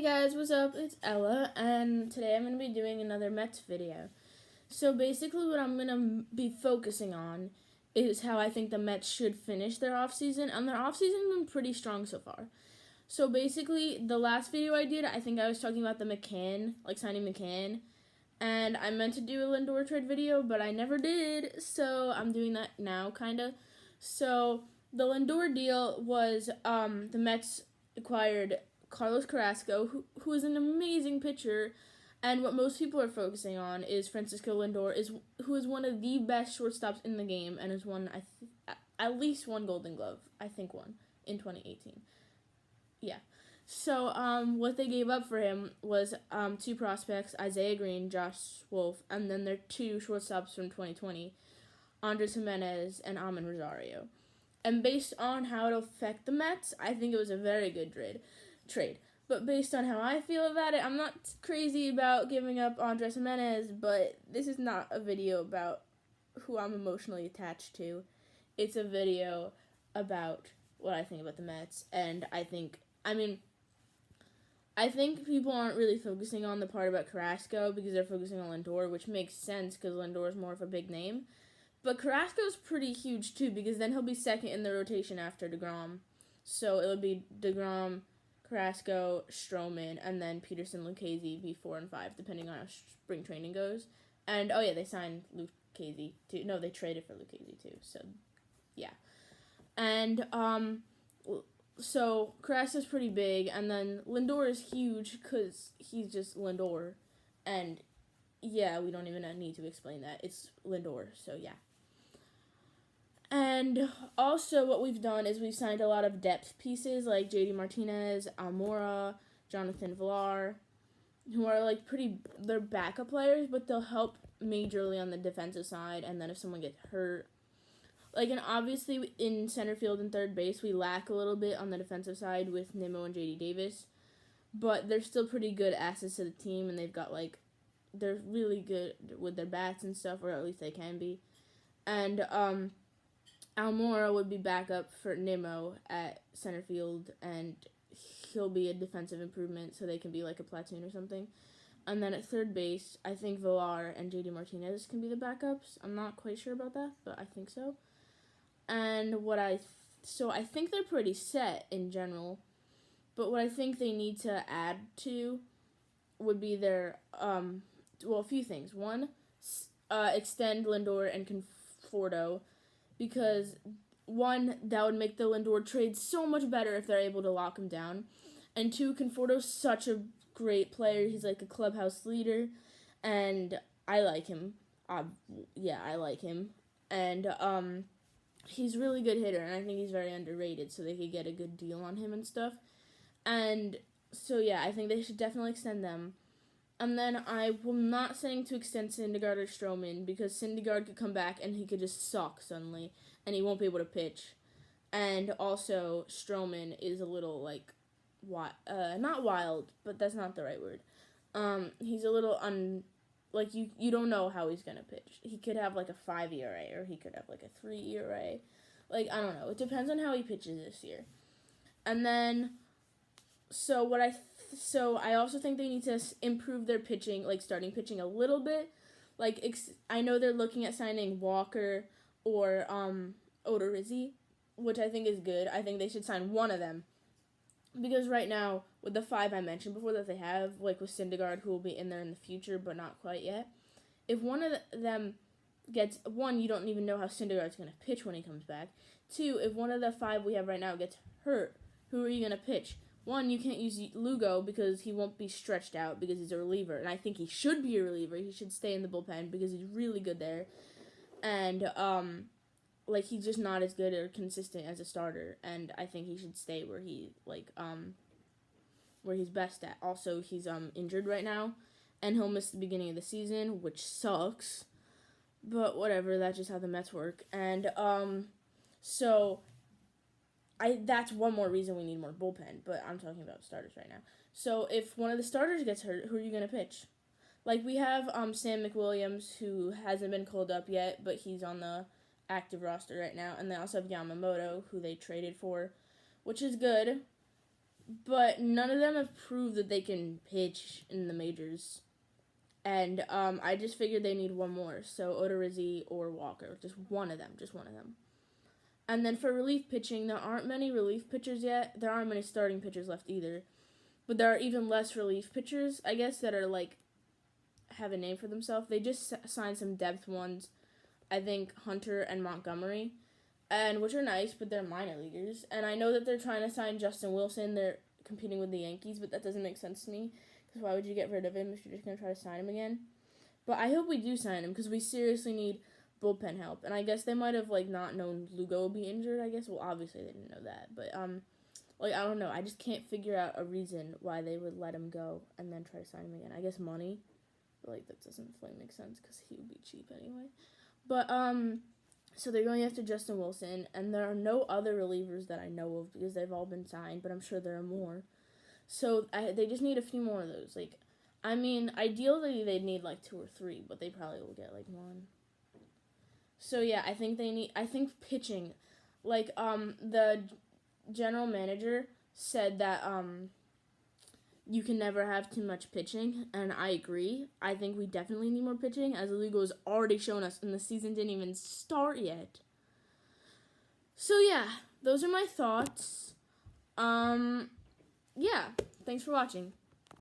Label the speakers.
Speaker 1: Hey guys, what's up? It's Ella, and today I'm going to be doing another Mets video. So basically what I'm going to be focusing on is how I think the Mets should finish their offseason, and their offseason's been pretty strong so far. So basically, the last video I did, I think I was talking about the McCann, like signing McCann, and I meant to do a Lindor trade video, but I never did, so I'm doing that now, kind of. So the Lindor deal was the Mets acquired Carlos Carrasco, who is an amazing pitcher, and what most people are focusing on is Francisco Lindor, who is one of the best shortstops in the game and has won at least one Golden Glove, I think one, in 2018. Yeah. So what they gave up for him was two prospects, Isaiah Green, Josh Wolf, and then their two shortstops from 2020, Andres Jimenez and Amin Rosario. And based on how it'll affect the Mets, I think it was a very good trade. But based on how I feel about it, I'm not crazy about giving up Andres Jimenez, but this is not a video about who I'm emotionally attached to. It's a video about what I think about the Mets, and I think people aren't really focusing on the part about Carrasco because they're focusing on Lindor, which makes sense because Lindor is more of a big name. But Carrasco's pretty huge too because then he'll be second in the rotation after DeGrom. So it'll be DeGrom, Carrasco, Stroman, and then Peterson, Lucchesi be 4 and 5, depending on how spring training goes. And, they signed Lucchesi, too. No, they traded for Lucchesi, too. So, yeah. And, so Carrasco's pretty big, and then Lindor is huge because he's just Lindor. And, yeah, we don't even need to explain that. It's Lindor, so, yeah. And also what we've done is we've signed a lot of depth pieces like JD Martinez, Almora, Jonathan Villar, who are they're backup players, but they'll help majorly on the defensive side, and then if someone gets hurt. And obviously in center field and third base, we lack a little bit on the defensive side with Nimmo and JD Davis, but they're still pretty good assets to the team, and they've got they're really good with their bats and stuff, or at least they can be. And, Almora would be backup for Nimmo at center field, and he'll be a defensive improvement, so they can be like a platoon or something. And then at third base, I think Villar and JD Martinez can be the backups. I'm not quite sure about that, but I think so. And so I think they're pretty set in general, but what I think they need to add to would be their, a few things. One, extend Lindor and Conforto, because, one, that would make the Lindor trade so much better if they're able to lock him down. And two, Conforto's such a great player. He's like a clubhouse leader, and I like him. I like him. And he's a really good hitter, and I think he's very underrated, so they could get a good deal on him and stuff. And so, yeah, I think they should definitely extend them. And then I'm not saying to extend Syndergaard or Stroman because Syndergaard could come back and he could just suck suddenly and he won't be able to pitch. And also Stroman is a little not wild, but that's not the right word. He's a little you don't know how he's gonna pitch. He could have a 5 ERA or he could have a 3 ERA. I don't know. It depends on how he pitches this year. And then So I also think they need to improve their pitching, starting pitching a little bit. I know they're looking at signing Walker or Odorizzi, which I think is good. I think they should sign one of them. Because right now, with the 5 I mentioned before that they have, with Syndergaard, who will be in there in the future, but not quite yet, if one of them gets, one, you don't even know how Syndergaard's going to pitch when he comes back. Two, if one of the 5 we have right now gets hurt, who are you going to pitch? One, you can't use Lugo because he won't be stretched out because he's a reliever. And I think he should be a reliever. He should stay in the bullpen because he's really good there. And, he's just not as good or consistent as a starter. And I think he should stay where where he's best at. Also, he's, injured right now. And he'll miss the beginning of the season, which sucks. But whatever, that's just how the Mets work. And, that's one more reason we need more bullpen, but I'm talking about starters right now. So if one of the starters gets hurt, who are you going to pitch? We have Sam McWilliams, who hasn't been called up yet, but he's on the active roster right now. And they also have Yamamoto, who they traded for, which is good. but none of them have proved that they can pitch in the majors. And I just figured they need one more, so Odorizzi or Walker, just one of them. And then for relief pitching, there aren't many relief pitchers yet. There aren't many starting pitchers left either, but there are even less relief pitchers, I guess, that are like have a name for themselves. They just signed some depth ones, I think Hunter and Montgomery, and which are nice, but they're minor leaguers. And I know that they're trying to sign Justin Wilson. They're competing with the Yankees, but that doesn't make sense to me. Because why would you get rid of him if you're just going to try to sign him again? But I hope we do sign him because we seriously need bullpen help. And I guess they might have, like, not known Lugo would be injured, I guess. Well, obviously they didn't know that. But, like, I don't know. I just can't figure out a reason why they would let him go and then try to sign him again. I guess money. But, like, that doesn't fully make sense because he would be cheap anyway. But, so they're going after Justin Wilson. And there are no other relievers that I know of because they've all been signed. But I'm sure there are more. So they just need a few more of those. Like, I mean, ideally they'd need like 2 or 3, but they probably will get like 1. So yeah, I think pitching, like the general manager said that you can never have too much pitching, and I agree. I think we definitely need more pitching, as Lugo has already shown us, and the season didn't even start yet. So yeah, those are my thoughts. Yeah, thanks for watching.